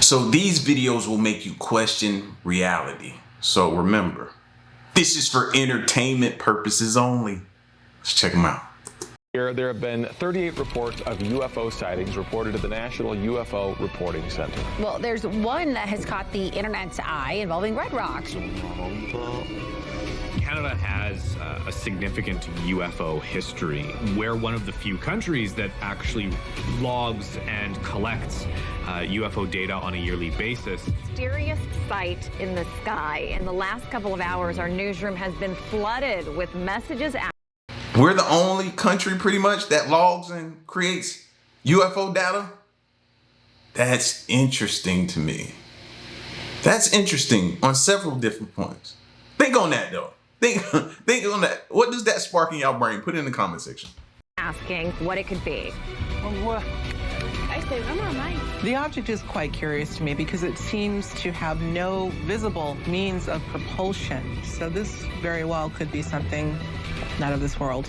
So these videos will make you question reality. So remember, this is for entertainment purposes only. Let's check them out. There have been 38 reports of UFO sightings reported at the National UFO Reporting Center. Well, there's one that has caught the internet's eye involving Red Rock. Canada has a significant UFO history. We're one of the few countries that actually logs and collects UFO data on a yearly basis. Mysterious sight in the sky. In the last couple of hours, our newsroom has been flooded with messages. We're the only country pretty much that logs and creates UFO data. That's interesting to me. That's interesting on several different points. Think on that though. Think on that. What does that spark in y'all brain? Put it in the comment section. Asking what it could be. The object is quite curious to me because it seems to have no visible means of propulsion. So this very well could be something not of this world.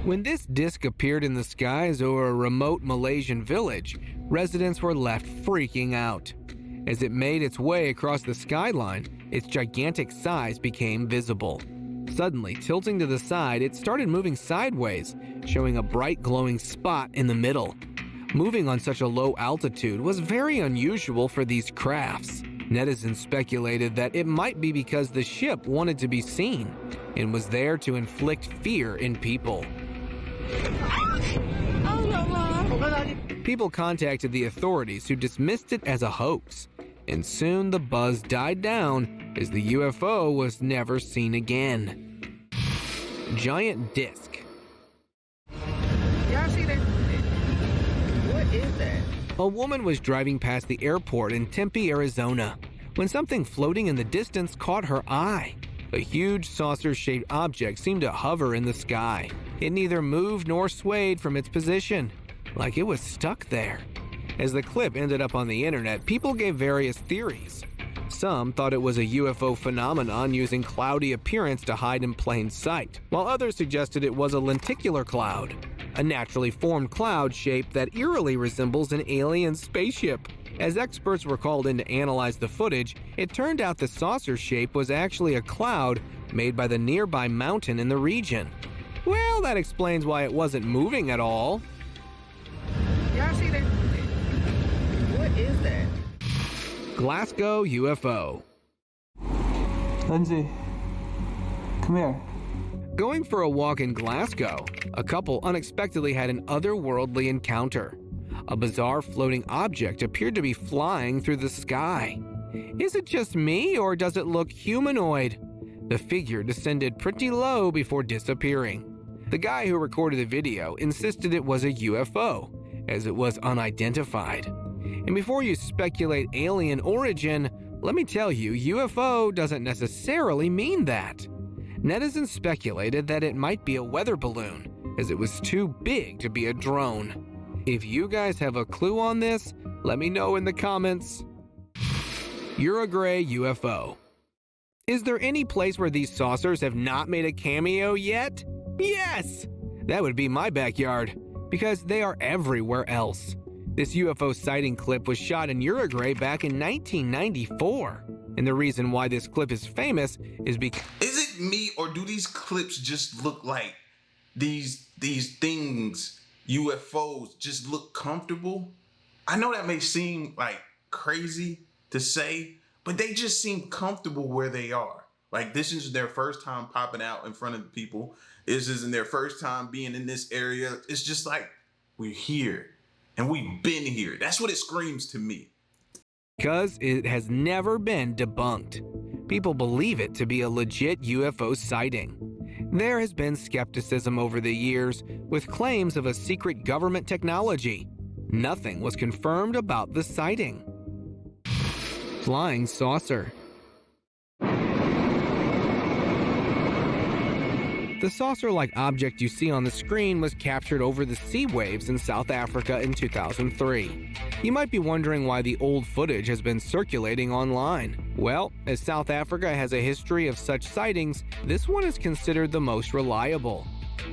When this disc appeared in the skies over a remote Malaysian village, residents were left freaking out. As it made its way across the skyline, its gigantic size became visible. Suddenly, tilting to the side, it started moving sideways, showing a bright glowing spot in the middle. Moving on such a low altitude was very unusual for these crafts. Netizens speculated that it might be because the ship wanted to be seen and was there to inflict fear in people. People contacted the authorities, who dismissed it as a hoax, and soon the buzz died down as the UFO was never seen again. Giant disc. Y'all see that? What is that? A woman was driving past the airport in Tempe, Arizona, when something floating in the distance caught her eye. A huge saucer-shaped object seemed to hover in the sky. It neither moved nor swayed from its position, like it was stuck there. As the clip ended up on the internet, people gave various theories. Some thought it was a UFO phenomenon using cloudy appearance to hide in plain sight, while others suggested it was a lenticular cloud, a naturally formed cloud shape that eerily resembles an alien spaceship. As experts were called in to analyze the footage, it turned out the saucer shape was actually a cloud made by the nearby mountain in the region. Well, that explains why it wasn't moving at all. Y'all see that? What is that? Glasgow UFO. Lindsay, come here. Going for a walk in Glasgow, a couple unexpectedly had an otherworldly encounter. A bizarre floating object appeared to be flying through the sky. Is it just me, or does it look humanoid? The figure descended pretty low before disappearing. The guy who recorded the video insisted it was a UFO, as it was unidentified. And before you speculate alien origin, let me tell you, UFO doesn't necessarily mean that. Netizens speculated that it might be a weather balloon, as it was too big to be a drone. If you guys have a clue on this, let me know in the comments. Urug UFO. Is there any place where these saucers have not made a cameo yet? Yes! That would be my backyard, because they are everywhere else. This UFO sighting clip was shot in Uruguay back in 1994. And the reason why this clip is famous is because... Is it me, or do these clips just look like these things, UFOs, just look comfortable? I know that may seem like crazy to say, but they just seem comfortable where they are. Like, this is their first time popping out in front of people. This isn't their first time being in this area. It's just like, we're here and we've been here. That's what it screams to me. Because it has never been debunked. People believe it to be a legit UFO sighting. There has been skepticism over the years, with claims of a secret government technology. Nothing was confirmed about the sighting. Flying saucer. The saucer-like object you see on the screen was captured over the sea waves in South Africa in 2003. You might be wondering why the old footage has been circulating online. Well, as South Africa has a history of such sightings, this one is considered the most reliable.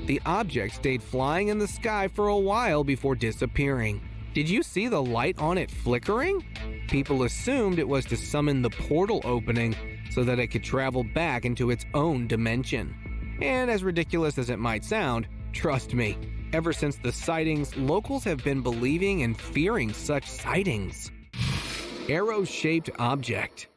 The object stayed flying in the sky for a while before disappearing. Did you see the light on it flickering? People assumed it was to summon the portal opening so that it could travel back into its own dimension. And as ridiculous as it might sound, trust me, ever since the sightings, locals have been believing and fearing such sightings. Arrow-shaped object.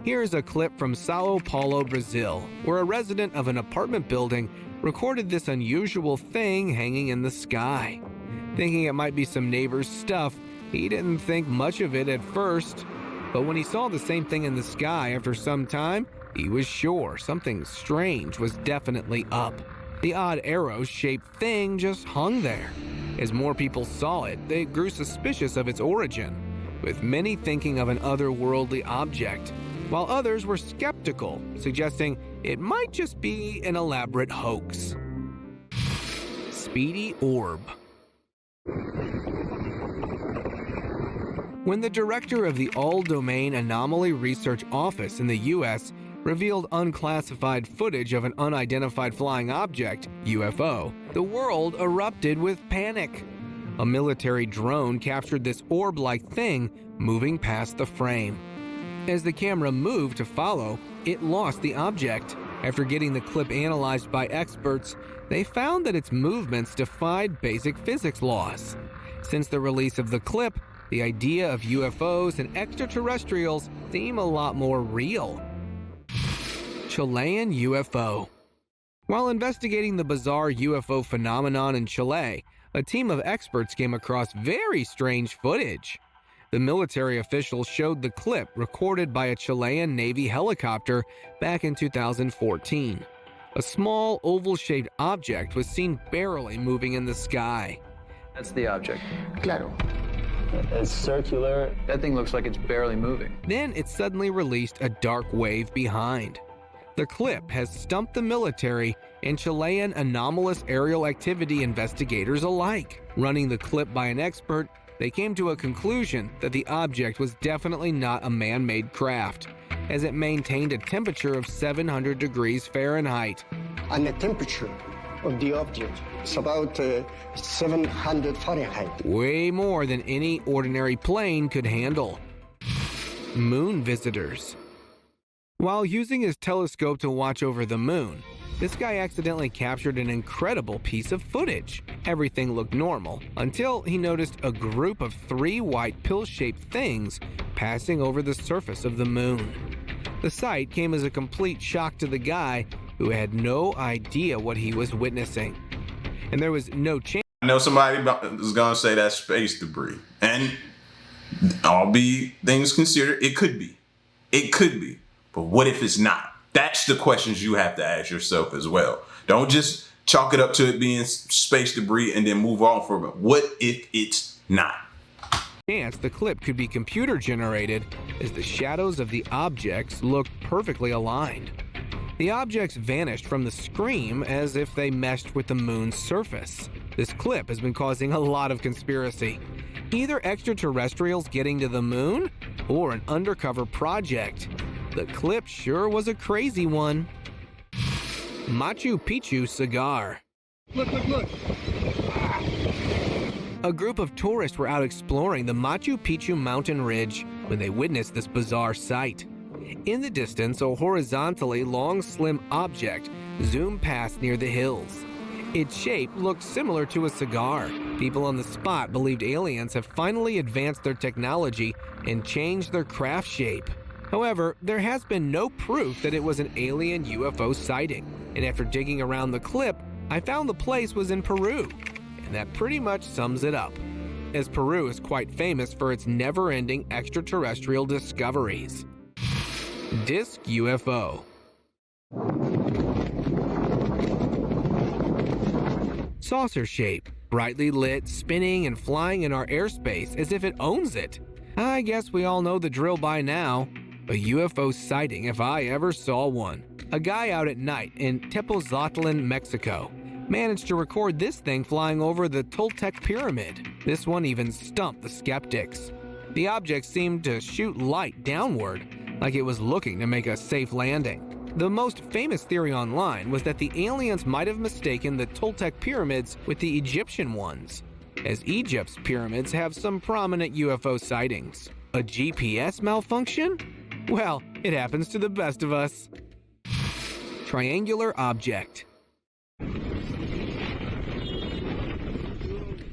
Here's a clip from Sao Paulo, Brazil, where a resident of an apartment building recorded this unusual thing hanging in the sky. Thinking it might be some neighbor's stuff, he didn't think much of it at first. But when he saw the same thing in the sky after some time, he was sure something strange was definitely up. The odd arrow-shaped thing just hung there. As more people saw it, they grew suspicious of its origin, with many thinking of an otherworldly object, while others were skeptical, suggesting it might just be an elaborate hoax. Speedy Orb. When the director of the All-Domain Anomaly Research Office in the U.S. revealed unclassified footage of an unidentified flying object, UFO, the world erupted with panic. A military drone captured this orb-like thing moving past the frame. As the camera moved to follow, it lost the object. After getting the clip analyzed by experts, they found that its movements defied basic physics laws. Since the release of the clip, the idea of UFOs and extraterrestrials seem a lot more real. Chilean UFO. While investigating the bizarre UFO phenomenon in Chile, a team of experts came across very strange footage. The military officials showed the clip recorded by a Chilean Navy helicopter back in 2014. A small oval-shaped object was seen barely moving in the sky. That's the object. Claro. It's circular. That thing looks like it's barely moving. Then it suddenly released a dark wave behind. The clip has stumped the military and Chilean anomalous aerial activity investigators alike. Running the clip by an expert, they came to a conclusion that the object was definitely not a man-made craft, as it maintained a temperature of 700 degrees Fahrenheit. And the temperature of the object is about 700 Fahrenheit. Way more than any ordinary plane could handle. Moon visitors. While using his telescope to watch over the moon, this guy accidentally captured an incredible piece of footage. Everything looked normal until he noticed a group of 3 white pill-shaped things passing over the surface of the moon. The sight came as a complete shock to the guy, who had no idea what he was witnessing. And there was no chance. I know somebody is going to say that's space debris. And all be things considered, it could be. It could be. But what if it's not? That's the questions you have to ask yourself as well. Don't just chalk it up to it being space debris and then move on from it. What if it's not? Chance the clip could be computer generated, as the shadows of the objects looked perfectly aligned. The objects vanished from the screen as if they meshed with the moon's surface. This clip has been causing a lot of conspiracy. Either extraterrestrials getting to the moon or an undercover project. The clip sure was a crazy one. Machu Picchu Cigar. Look. A group of tourists were out exploring the Machu Picchu mountain ridge when they witnessed this bizarre sight. In the distance, a horizontally long, slim object zoomed past near the hills. Its shape looked similar to a cigar. People on the spot believed aliens have finally advanced their technology and changed their craft shape. However, there has been no proof that it was an alien UFO sighting, and after digging around the clip, I found the place was in Peru, and that pretty much sums it up, as Peru is quite famous for its never-ending extraterrestrial discoveries. Disc UFO. Saucer shape, brightly lit, spinning and flying in our airspace as if it owns it. I guess we all know the drill by now. A UFO sighting if I ever saw one. A guy out at night in Tepozatlan, Mexico, managed to record this thing flying over the Toltec Pyramid. This one even stumped the skeptics. The object seemed to shoot light downward, like it was looking to make a safe landing. The most famous theory online was that the aliens might have mistaken the Toltec pyramids with the Egyptian ones, as Egypt's pyramids have some prominent UFO sightings. A GPS malfunction? Well, it happens to the best of us. Triangular object.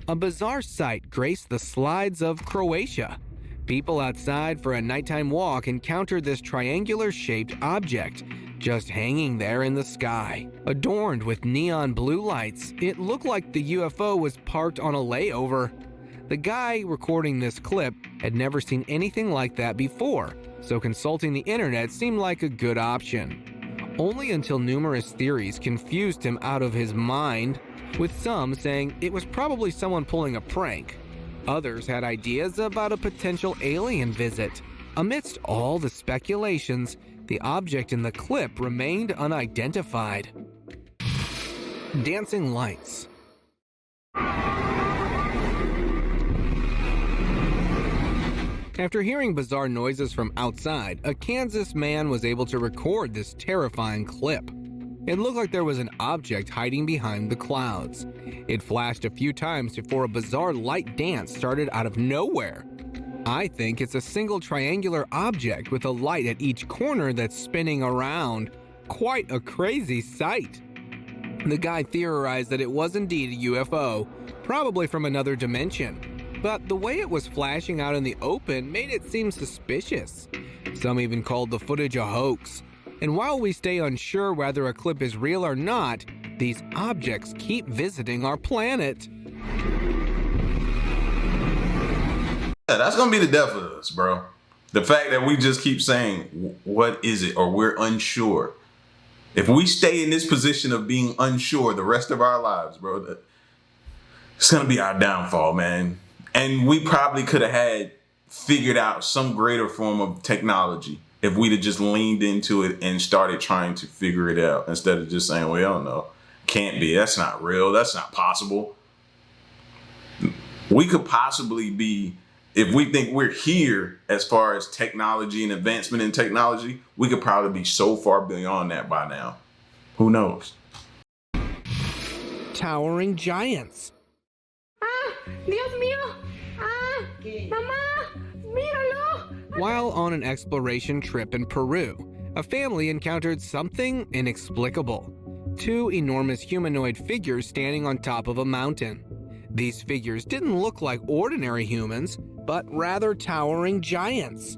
A bizarre sight graced the slides of Croatia. People outside for a nighttime walk encountered this triangular-shaped object just hanging there in the sky. Adorned with neon blue lights, it looked like the UFO was parked on a layover. The guy recording this clip had never seen anything like that before, so consulting the internet seemed like a good option. Only until numerous theories confused him out of his mind, with some saying it was probably someone pulling a prank. Others had ideas about a potential alien visit. Amidst all the speculations, the object in the clip remained unidentified. Dancing lights. After hearing bizarre noises from outside, a Kansas man was able to record this terrifying clip. It looked like there was an object hiding behind the clouds. It flashed a few times before a bizarre light dance started out of nowhere. I think it's a single triangular object with a light at each corner that's spinning around. Quite a crazy sight. The guy theorized that it was indeed a UFO, probably from another dimension. But the way it was flashing out in the open made it seem suspicious. Some even called the footage a hoax. And while we stay unsure whether a clip is real or not, these objects keep visiting our planet. Yeah, that's gonna be the death of us, bro. The fact that we just keep saying, what is it? Or we're unsure. If we stay in this position of being unsure the rest of our lives, bro, it's gonna be our downfall, man. And we probably could have had figured out some greater form of technology if we'd have just leaned into it and started trying to figure it out instead of just saying, well, no, can't be. That's not real. That's not possible. We could possibly be, if we think we're here as far as technology and advancement in technology, we could probably be so far beyond that by now. Who knows? Towering giants. Dios mío! Mamá! Míralo! While on an exploration trip in Peru, a family encountered something inexplicable. Two enormous humanoid figures standing on top of a mountain. These figures didn't look like ordinary humans, but rather towering giants.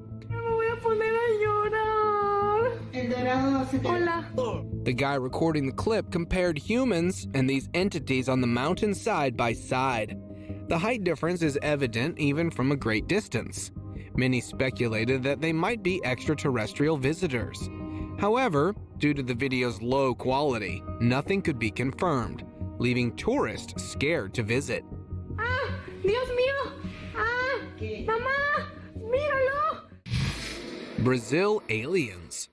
The guy recording the clip compared humans and these entities on the mountain side by side. The height difference is evident even from a great distance. Many speculated that they might be extraterrestrial visitors. However, due to the video's low quality, nothing could be confirmed, leaving tourists scared to visit. Dios mío! Mamá! Míralo! Brazil aliens.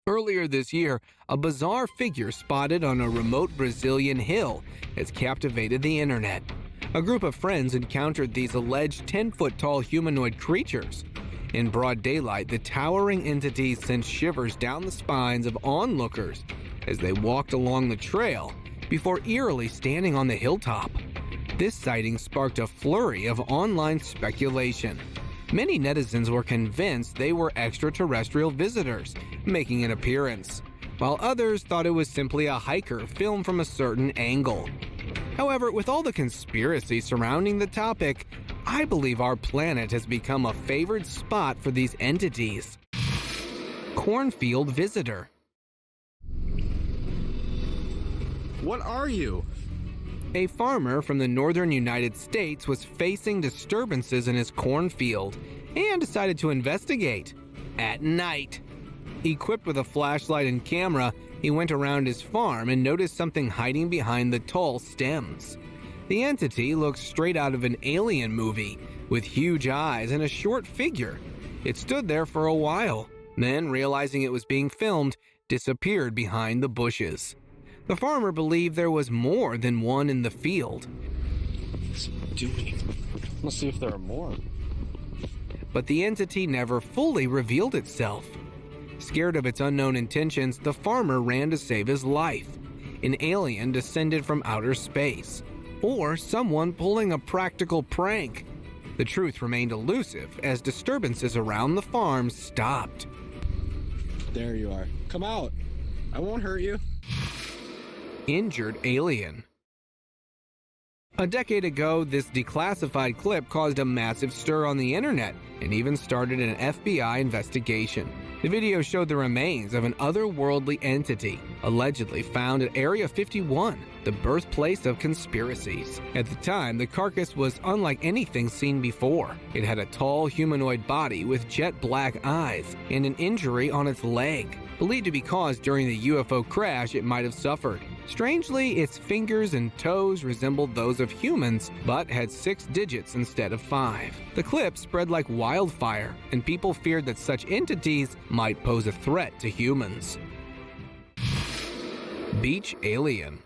Earlier this year, a bizarre figure spotted on a remote Brazilian hill has captivated the internet. A group of friends encountered these alleged 10-foot-tall humanoid creatures. In broad daylight, the towering entities sent shivers down the spines of onlookers as they walked along the trail before eerily standing on the hilltop. This sighting sparked a flurry of online speculation. Many netizens were convinced they were extraterrestrial visitors making an appearance, while others thought it was simply a hiker filmed from a certain angle. However, with all the conspiracy surrounding the topic, I believe our planet has become a favored spot for these entities. Cornfield Visitor. What are you? A farmer from the northern United States was facing disturbances in his cornfield and decided to investigate at night. Equipped with a flashlight and camera, he went around his farm and noticed something hiding behind the tall stems. The entity looked straight out of an alien movie, with huge eyes and a short figure. It stood there for a while, then, realizing it was being filmed, disappeared behind the bushes. The farmer believed there was more than one in the field. What's it doing? Let's see if there are more. But the entity never fully revealed itself. Scared of its unknown intentions, the farmer ran to save his life. An alien descended from outer space, or someone pulling a practical prank. The truth remained elusive as disturbances around the farm stopped. There you are. Come out. I won't hurt you. Injured alien. A decade ago, this declassified clip caused a massive stir on the internet and even started an FBI investigation. The video showed the remains of an otherworldly entity, allegedly found at Area 51, the birthplace of conspiracies. At the time, the carcass was unlike anything seen before. It had a tall humanoid body with jet black eyes and an injury on its leg, believed to be caused during the UFO crash it might have suffered. Strangely, its fingers and toes resembled those of humans, but had 6 digits instead of 5. The clip spread like wildfire, and people feared that such entities might pose a threat to humans. Beach alien.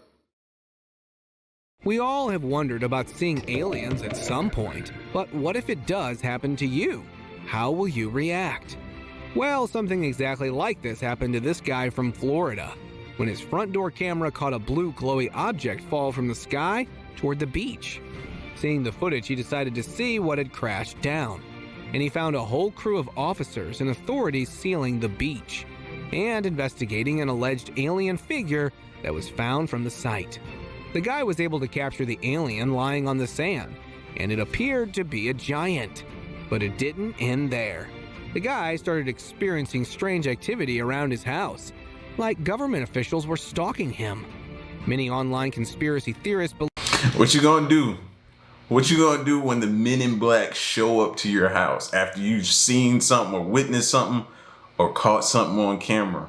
We all have wondered about seeing aliens at some point, but what if it does happen to you? How will you react? Well, something exactly like this happened to this guy from Florida, when his front door camera caught a blue glowy object fall from the sky toward the beach. Seeing the footage, he decided to see what had crashed down, and he found a whole crew of officers and authorities sealing the beach and investigating an alleged alien figure that was found from the site. The guy was able to capture the alien lying on the sand, and it appeared to be a giant. But it didn't end there. The guy started experiencing strange activity around his house, like government officials were stalking him. Many online conspiracy theorists believe... What you gonna do? What you gonna do when the men in black show up to your house after you've seen something or witnessed something or caught something on camera?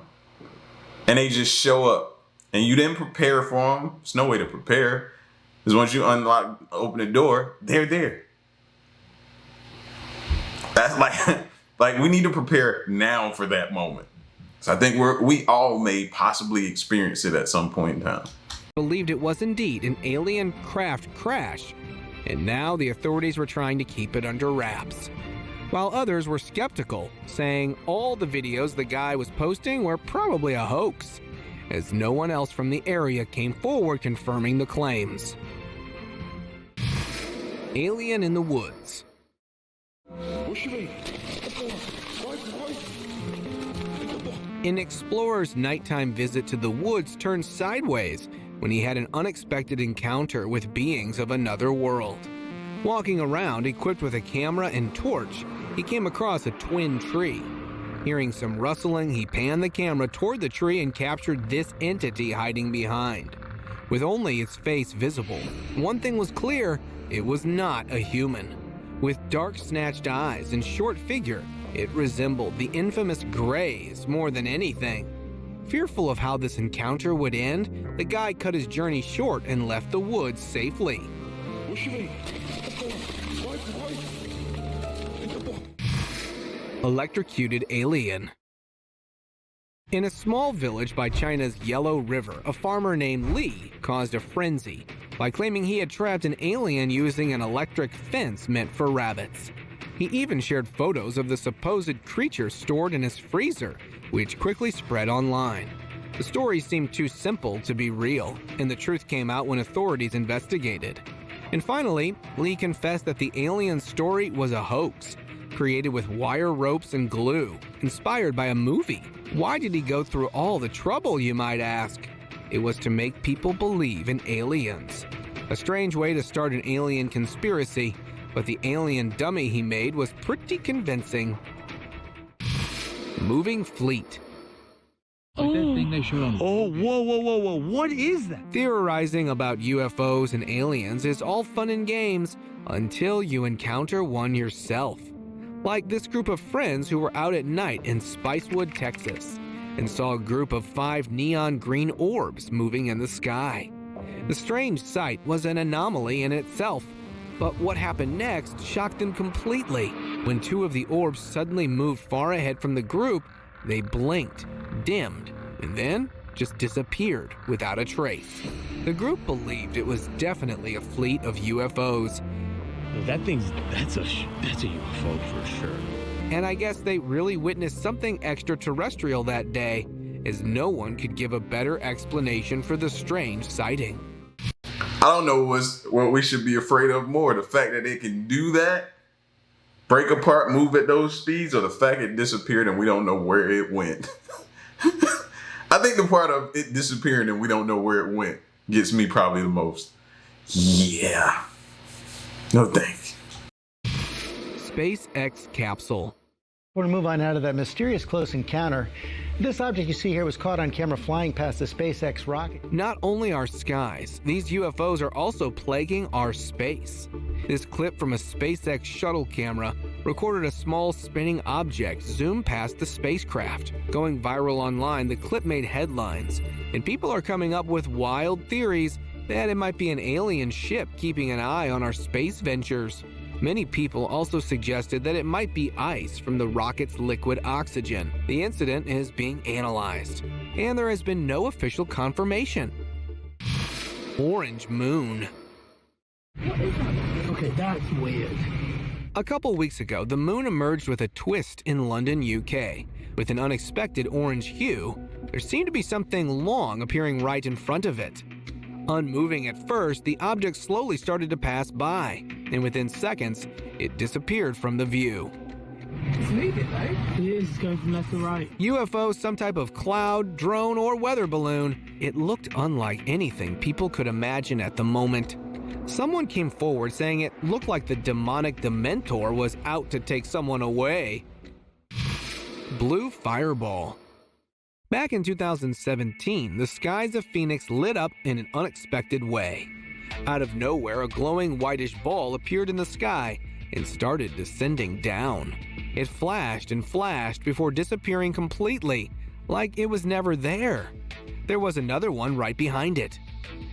And they just show up and you didn't prepare for them. There's no way to prepare. Because once you open the door, they're there. That's like we need to prepare now for that moment. So I think we all may possibly experience it at some point in time. Believed it was indeed an alien craft crash, and now the authorities were trying to keep it under wraps. While others were skeptical, saying all the videos the guy was posting were probably a hoax, as no one else from the area came forward confirming the claims. Alien in the woods. An explorer's nighttime visit to the woods turned sideways when he had an unexpected encounter with beings of another world. Walking around equipped with a camera and torch, he came across a twin tree. Hearing some rustling, he panned the camera toward the tree and captured this entity hiding behind. With only its face visible, one thing was clear: it was not a human. With dark, snatched eyes and short figure, it resembled the infamous Greys more than anything. Fearful of how this encounter would end, the guy cut his journey short and left the woods safely. Electrocuted alien. In a small village by China's Yellow River, a farmer named Li caused a frenzy by claiming he had trapped an alien using an electric fence meant for rabbits. He even shared photos of the supposed creature stored in his freezer, which quickly spread online. The story seemed too simple to be real, and the truth came out when authorities investigated. And finally, Li confessed that the alien story was a hoax, created with wire ropes and glue, inspired by a movie. Why did he go through all the trouble, you might ask? It was to make people believe in aliens. A strange way to start an alien conspiracy, but the alien dummy he made was pretty convincing. Moving fleet. Like that thing they showed on. Oh, whoa. What is that? Theorizing about UFOs and aliens is all fun and games until you encounter one yourself. Like this group of friends who were out at night in Spicewood, Texas, and saw a group of 5 neon green orbs moving in the sky. The strange sight was an anomaly in itself, but what happened next shocked them completely. When 2 of the orbs suddenly moved far ahead from the group, they blinked, dimmed, and then just disappeared without a trace. The group believed it was definitely a fleet of UFOs. That's a UFO for sure. And I guess they really witnessed something extraterrestrial that day, as no one could give a better explanation for the strange sighting. I don't know what we should be afraid of more, the fact that it can do that, break apart, move at those speeds, or the fact it disappeared and we don't know where it went. I think the part of it disappearing and we don't know where it went gets me probably the most. Yeah. No thanks. SpaceX capsule. We're going to move on out of that mysterious close encounter. This object you see here was caught on camera flying past the SpaceX rocket. Not only our skies, these UFOs are also plaguing our space. This clip from a SpaceX shuttle camera recorded a small spinning object zoom past the spacecraft. Going viral online, the clip made headlines, and people are coming up with wild theories that it might be an alien ship keeping an eye on our space ventures. Many people also suggested that it might be ice from the rocket's liquid oxygen. The incident is being analyzed, and there has been no official confirmation. Orange moon. What is that? Okay, that's weird. A couple weeks ago, the moon emerged with a twist in London, UK. With an unexpected orange hue, there seemed to be something long appearing right in front of it. Unmoving at first, the object slowly started to pass by, and within seconds, it disappeared from the view. It's moving though. It is going from left to right. UFO, some type of cloud, drone, or weather balloon, it looked unlike anything people could imagine at the moment. Someone came forward saying it looked like the demonic Dementor was out to take someone away. Blue fireball. Back in 2017, the skies of Phoenix lit up in an unexpected way. Out of nowhere, a glowing whitish ball appeared in the sky and started descending down. It flashed and flashed before disappearing completely, like it was never there. There was another one right behind it.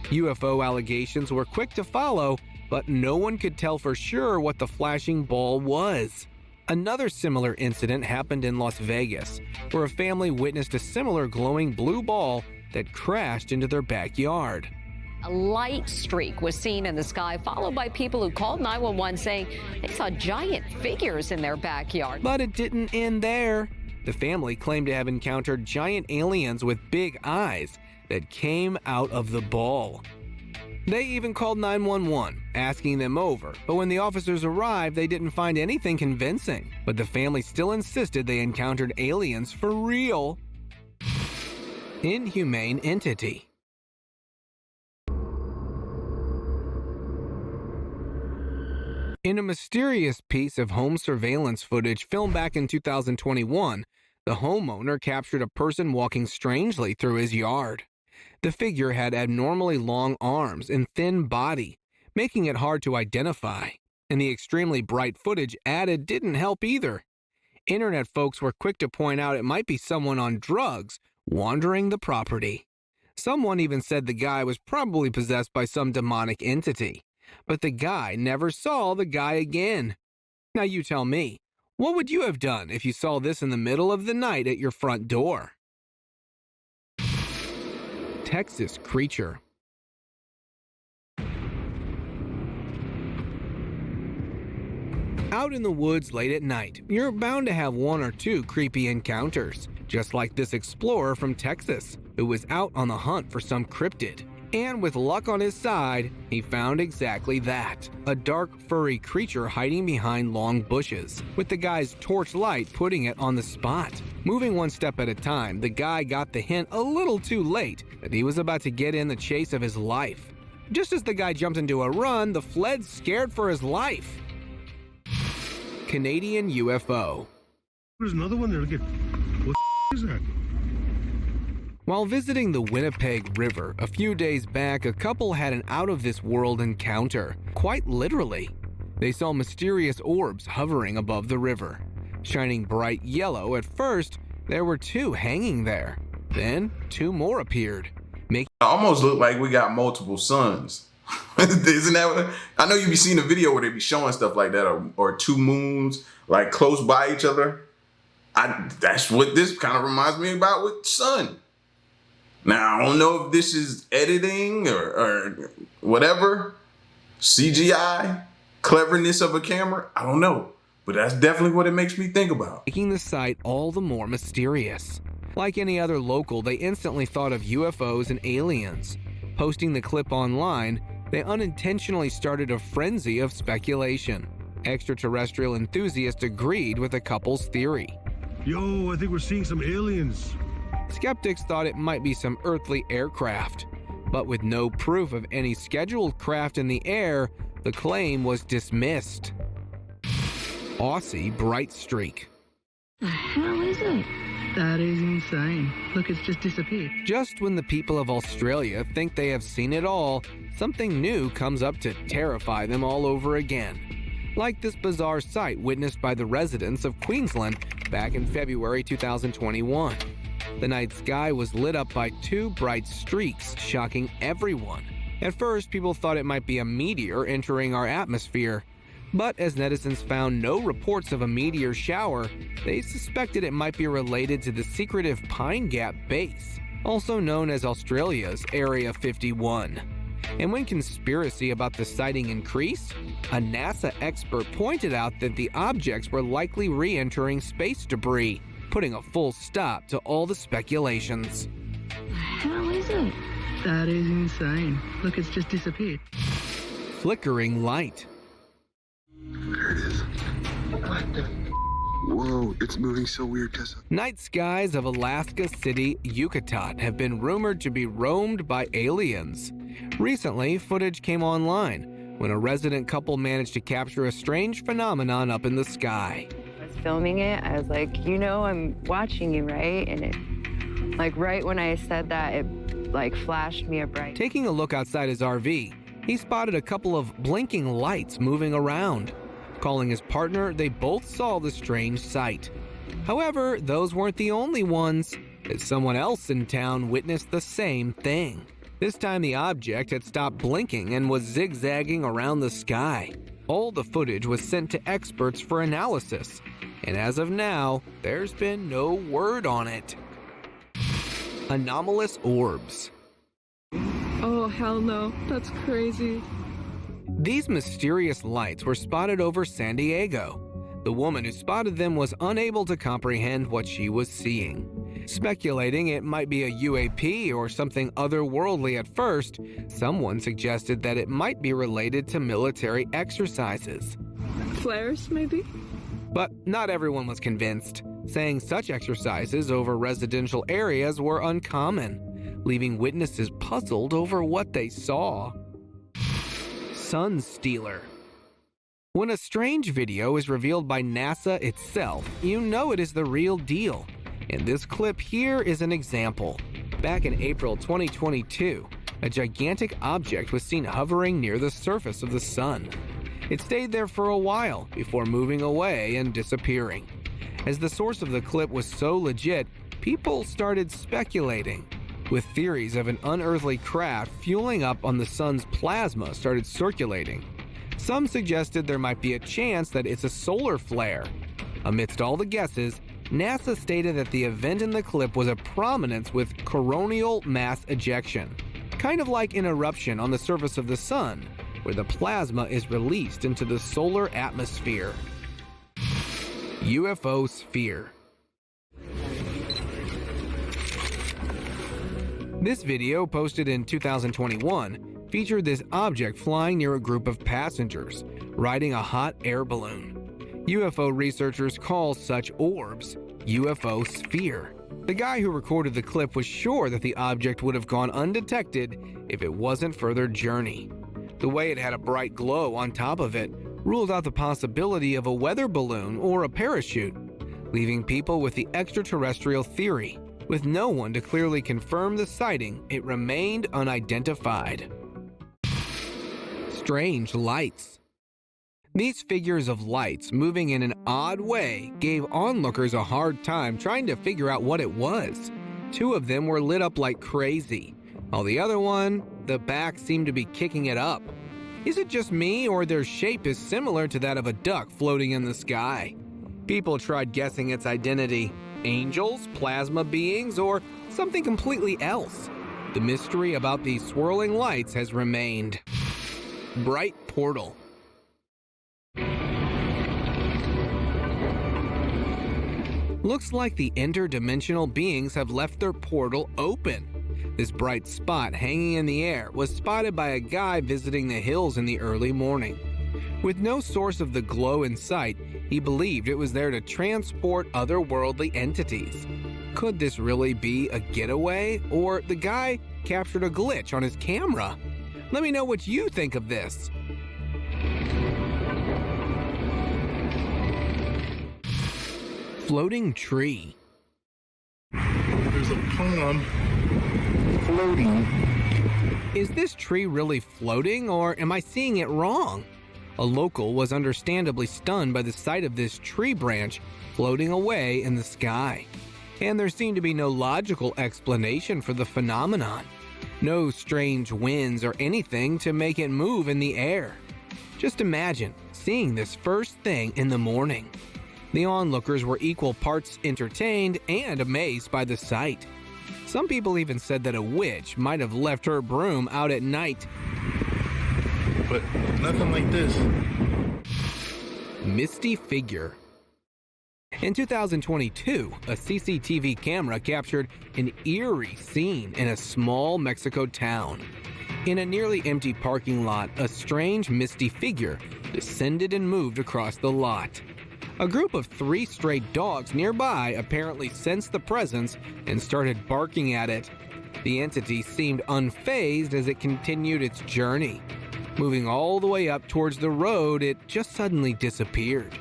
UFO allegations were quick to follow, but no one could tell for sure what the flashing ball was. Another similar incident happened in Las Vegas, where a family witnessed a similar glowing blue ball that crashed into their backyard. A light streak was seen in the sky, followed by people who called 911 saying they saw giant figures in their backyard. But it didn't end there. The family claimed to have encountered giant aliens with big eyes that came out of the ball. They even called 911, asking them over, but when the officers arrived, they didn't find anything convincing. But the family still insisted they encountered aliens for real. Inhumane Entity. In a mysterious piece of home surveillance footage filmed back in 2021, the homeowner captured a person walking strangely through his yard. The figure had abnormally long arms and thin body, making it hard to identify, and the extremely bright footage added didn't help either. Internet folks were quick to point out it might be someone on drugs wandering the property. Someone even said the guy was probably possessed by some demonic entity, but the guy never saw the guy again. Now you tell me, what would you have done if you saw this in the middle of the night at your front door? Texas creature. Out in the woods late at night, you're bound to have one or two creepy encounters, just like this explorer from Texas, who was out on the hunt for some cryptid. And with luck on his side, he found exactly that, a dark furry creature hiding behind long bushes, with the guy's torchlight putting it on the spot. Moving one step at a time, the guy got the hint a little too late that he was about to get in the chase of his life. Just as the guy jumped into a run, the Fled's scared for his life. Canadian UFO. There's another one there. Look at what is that? While visiting the Winnipeg River a few days back, a couple had an out-of-this-world encounter. Quite literally. They saw mysterious orbs hovering above the river. Shining bright yellow at first, there were two hanging there. Then, two more appeared. It almost looked like we got multiple suns. Isn't that what? I know you be seeing a video where they be showing stuff like that, or two moons like close by each other. That's what this kind of reminds me about with sun. Now, I don't know if this is editing or whatever, CGI, cleverness of a camera. I don't know. but that's definitely what it makes me think about. Making the site all the more mysterious. Like any other local, they instantly thought of UFOs and aliens. Posting the clip online, they unintentionally started a frenzy of speculation. Extraterrestrial enthusiasts agreed with the couple's theory. Yo, I think we're seeing some aliens. Skeptics thought it might be some earthly aircraft, but with no proof of any scheduled craft in the air, the claim was dismissed. Aussie bright streak. The hell is it? That is insane. Look, it's just disappeared. Just when the people of Australia think they have seen it all, something new comes up to terrify them all over again. Like this bizarre sight witnessed by the residents of Queensland back in February 2021. The night sky was lit up by two bright streaks, shocking everyone. At first, people thought it might be a meteor entering our atmosphere. But as netizens found no reports of a meteor shower, they suspected it might be related to the secretive Pine Gap base, also known as Australia's Area 51. And when conspiracy about the sighting increased, a NASA expert pointed out that the objects were likely re-entering space debris, putting a full stop to all the speculations. The hell is it? That is insane. Look, it's just disappeared. Flickering light. There it is. Whoa, it's moving so weird, Tessa. Night skies of Alaska City, Yucatan have been rumored to be roamed by aliens. Recently, footage came online when a resident couple managed to capture a strange phenomenon up in the sky. I was filming it, I was like, you know, I'm watching you, right? And it, like, right when I said that, it, like, flashed me a bright. Taking a look outside his RV, he spotted a couple of blinking lights moving around. Calling his partner, they both saw the strange sight. However, those weren't the only ones, as someone else in town witnessed the same thing. This time the object had stopped blinking and was zigzagging around the sky. All the footage was sent to experts for analysis, and as of now, there's been no word on it. Anomalous orbs. Oh, hell no. That's crazy. These mysterious lights were spotted over San Diego. The woman who spotted them was unable to comprehend what she was seeing. Speculating it might be a UAP or something otherworldly at first, someone suggested that it might be related to military exercises. Flares, maybe? But not everyone was convinced, saying such exercises over residential areas were uncommon, leaving witnesses puzzled over what they saw. Sun Stealer. When a strange video is revealed by NASA itself, you know it is the real deal. And this clip here is an example. Back in April 2022, a gigantic object was seen hovering near the surface of the sun. It stayed there for a while before moving away and disappearing. As the source of the clip was so legit, people started speculating, with theories of an unearthly craft fueling up on the sun's plasma started circulating. Some suggested there might be a chance that it's a solar flare. Amidst all the guesses, NASA stated that the event in the clip was a prominence with coronal mass ejection, kind of like an eruption on the surface of the sun, where the plasma is released into the solar atmosphere. UFO sphere. This video, posted in 2021, featured this object flying near a group of passengers, riding a hot air balloon. UFO researchers call such orbs UFO sphere. The guy who recorded the clip was sure that the object would have gone undetected if it wasn't for their journey. The way it had a bright glow on top of it ruled out the possibility of a weather balloon or a parachute, leaving people with the extraterrestrial theory. With no one to clearly confirm the sighting, it remained unidentified. Strange lights. These figures of lights moving in an odd way gave onlookers a hard time trying to figure out what it was. Two of them were lit up like crazy, while the other one, the back seemed to be kicking it up. Is it just me, or their shape is similar to that of a duck floating in the sky? People tried guessing its identity. Angels, plasma beings, or something completely else. The mystery about these swirling lights has remained. Bright portal. Looks like the interdimensional beings have left their portal open. This bright spot hanging in the air was spotted by a guy visiting the hills in the early morning. With no source of the glow in sight, he believed it was there to transport otherworldly entities. Could this really be a getaway, or the guy captured a glitch on his camera? Let me know what you think of this. Floating tree. There's a palm floating. Is this tree really floating, or am I seeing it wrong? A local was understandably stunned by the sight of this tree branch floating away in the sky. And there seemed to be no logical explanation for the phenomenon. No strange winds or anything to make it move in the air. Just imagine seeing this first thing in the morning. The onlookers were equal parts entertained and amazed by the sight. Some people even said that a witch might have left her broom out at night. But nothing like this. Misty figure. In 2022, a CCTV camera captured an eerie scene in a small Mexico town. In a nearly empty parking lot, a strange misty figure descended and moved across the lot. A group of 3 stray dogs nearby apparently sensed the presence and started barking at it. The entity seemed unfazed as it continued its journey. Moving all the way up towards the road, it just suddenly disappeared.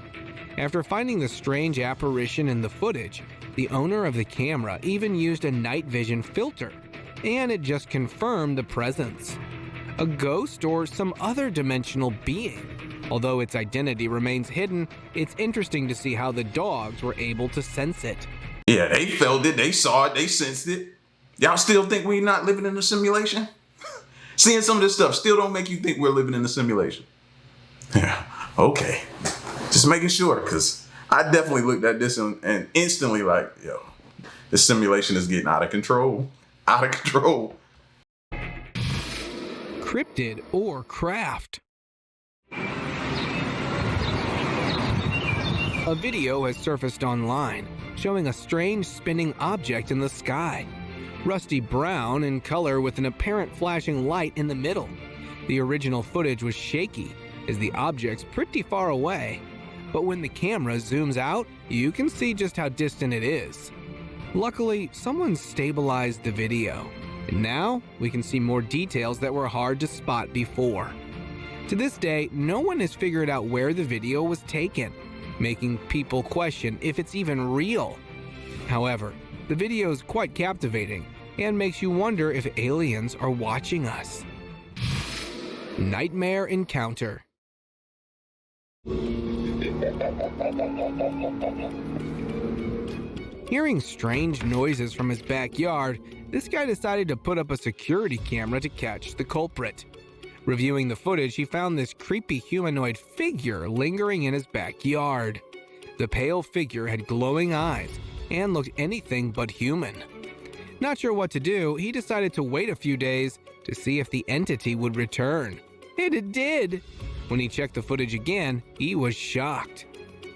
After finding the strange apparition in the footage, the owner of the camera even used a night vision filter, and it just confirmed the presence. A ghost or some other dimensional being. Although its identity remains hidden, it's interesting to see how the dogs were able to sense it. Yeah, they felt it, they saw it, they sensed it. Y'all still think we're not living in a simulation? Seeing some of this stuff still don't make you think we're living in a simulation? Yeah, okay. Just making sure, because I definitely looked at this and instantly like, yo, this simulation is getting out of control. Out of control. Crypted or craft. A video has surfaced online showing a strange spinning object in the sky. Rusty brown in color with an apparent flashing light in the middle. The original footage was shaky as the object's pretty far away. But when the camera zooms out, you can see just how distant it is. Luckily, someone stabilized the video, and now we can see more details that were hard to spot before. To this day, no one has figured out where the video was taken, making people question if it's even real. However, the video is quite captivating and makes you wonder if aliens are watching us. Nightmare encounter. Hearing strange noises from his backyard, this guy decided to put up a security camera to catch the culprit. Reviewing the footage, he found this creepy humanoid figure lingering in his backyard. The pale figure had glowing eyes and looked anything but human. Not sure what to do, he decided to wait a few days to see if the entity would return. And it did! When he checked the footage again, he was shocked.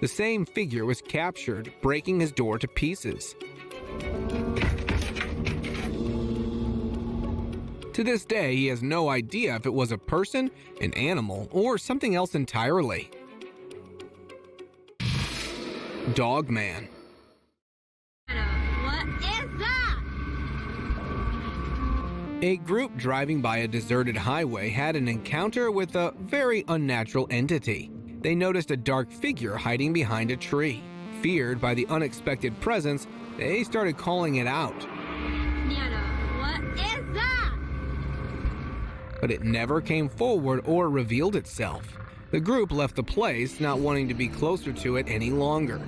The same figure was captured, breaking his door to pieces. To this day, he has no idea if it was a person, an animal, or something else entirely. Dogman. What is that? A group driving by a deserted highway had an encounter with a very unnatural entity. They noticed a dark figure hiding behind a tree. Feared by the unexpected presence, they started calling it out. What is that? But it never came forward or revealed itself. The group left the place, not wanting to be closer to it any longer.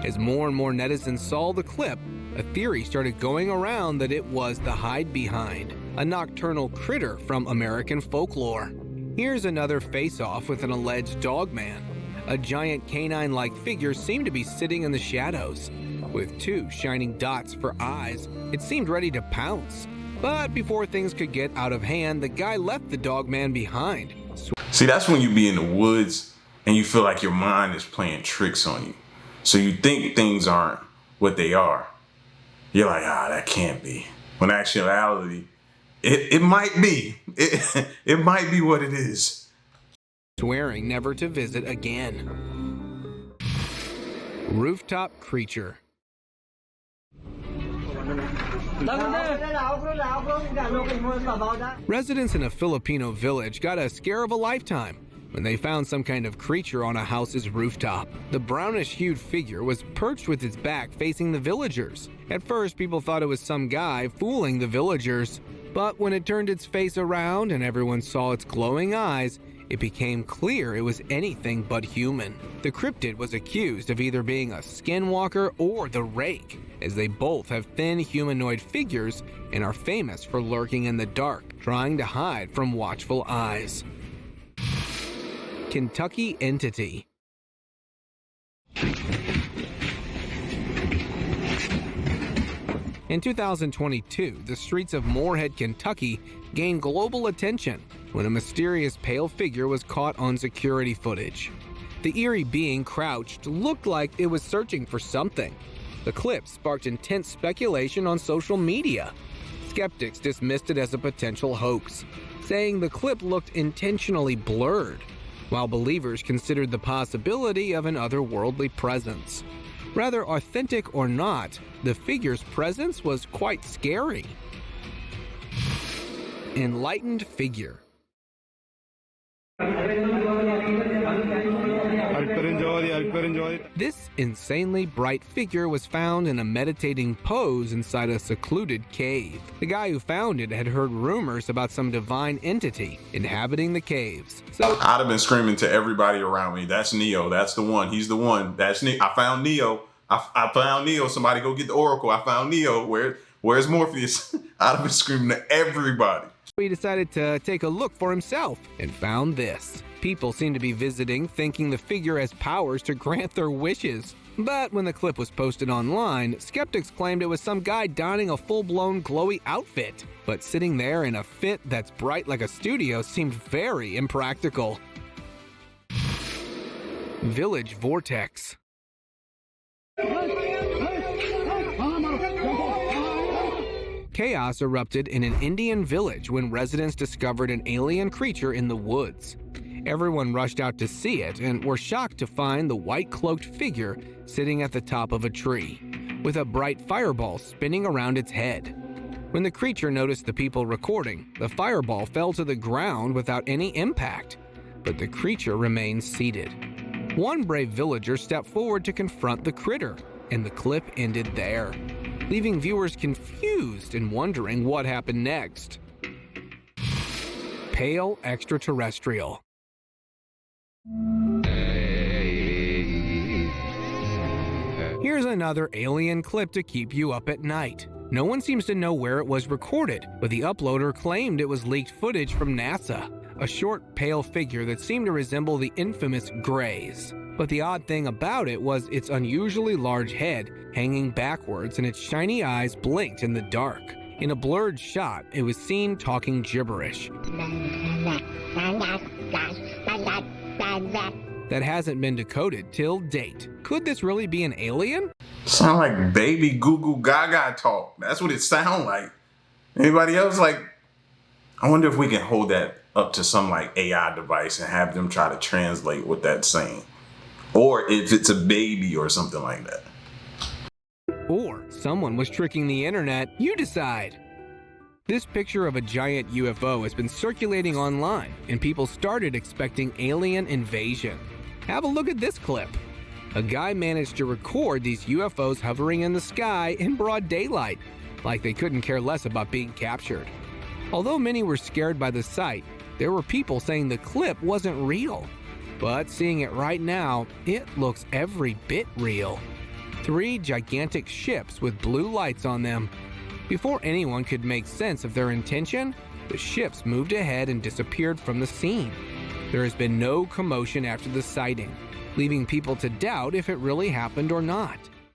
As more and more netizens saw the clip, a theory started going around that it was the hide behind, a nocturnal critter from American folklore. Here's another face-off with an alleged dogman. A giant canine-like figure seemed to be sitting in the shadows. With 2 shining dots for eyes, it seemed ready to pounce. But before things could get out of hand, the guy left the dogman behind. See, that's when you be in the woods and you feel like your mind is playing tricks on you. So you think things aren't what they are. You're like, that can't be. When in actuality, it might be. It might be what it is. Swearing never to visit again. Rooftop creature. Residents in a Filipino village got a scare of a lifetime when they found some kind of creature on a house's rooftop. The brownish-hued figure was perched with its back facing the villagers. At first, people thought it was some guy fooling the villagers. But when it turned its face around and everyone saw its glowing eyes, it became clear it was anything but human. The Crypted was accused of either being a skinwalker or the Rake, as they both have thin humanoid figures and are famous for lurking in the dark, trying to hide from watchful eyes. Kentucky Entity. In 2022, the streets of Moorhead, Kentucky gained global attention when a mysterious pale figure was caught on security footage. The eerie being crouched looked like it was searching for something. The clip sparked intense speculation on social media. Skeptics dismissed it as a potential hoax, saying the clip looked intentionally blurred, while believers considered the possibility of an otherworldly presence. Rather authentic or not, the figure's presence was quite scary. Enlightened figure. This insanely bright figure was found in a meditating pose inside a secluded cave. The guy who found it had heard rumors about some divine entity inhabiting the caves. So I'd have been screaming to everybody around me, "That's Neo, that's the one, he's the one, that's Neo. I found Neo, I found Neo, somebody go get the Oracle, I found Neo, where's Morpheus?" I'd have been screaming to everybody. He decided to take a look for himself and found this. People seem to be visiting, thinking the figure has powers to grant their wishes. But when the clip was posted online, skeptics claimed it was some guy donning a full-blown glowy outfit. But sitting there in a fit that's bright like a studio seemed very impractical. Village Vortex. Chaos erupted in an Indian village when residents discovered an alien creature in the woods. Everyone rushed out to see it and were shocked to find the white-cloaked figure sitting at the top of a tree, with a bright fireball spinning around its head. When the creature noticed the people recording, the fireball fell to the ground without any impact, but the creature remained seated. One brave villager stepped forward to confront the critter, and the clip ended there, leaving viewers confused and wondering what happened next. Pale extraterrestrial. Here's another alien clip to keep you up at night. No one seems to know where it was recorded, but the uploader claimed it was leaked footage from NASA. A short, pale figure that seemed to resemble the infamous Greys. But the odd thing about it was its unusually large head hanging backwards and its shiny eyes blinked in the dark. In a blurred shot, it was seen talking gibberish that hasn't been decoded till date. Could this really be an alien? Sound like baby Goo Goo Gaga talk. That's what it sound like. Anybody else I wonder if we can hold that up to some AI device and have them try to translate what that's saying. Or if it's a baby or something like that. Or someone was tricking the internet. You decide. This picture of a giant UFO has been circulating online, and people started expecting alien invasion. Have a look at this clip. A guy managed to record these UFOs hovering in the sky in broad daylight, like they couldn't care less about being captured. Although many were scared by the sight, there were people saying the clip wasn't real. But seeing it right now, it looks every bit real. 3 gigantic ships with blue lights on them. Before anyone could make sense of their intention, the ships moved ahead and disappeared from the scene. There has been no commotion after the sighting, leaving people to doubt if it really happened or not.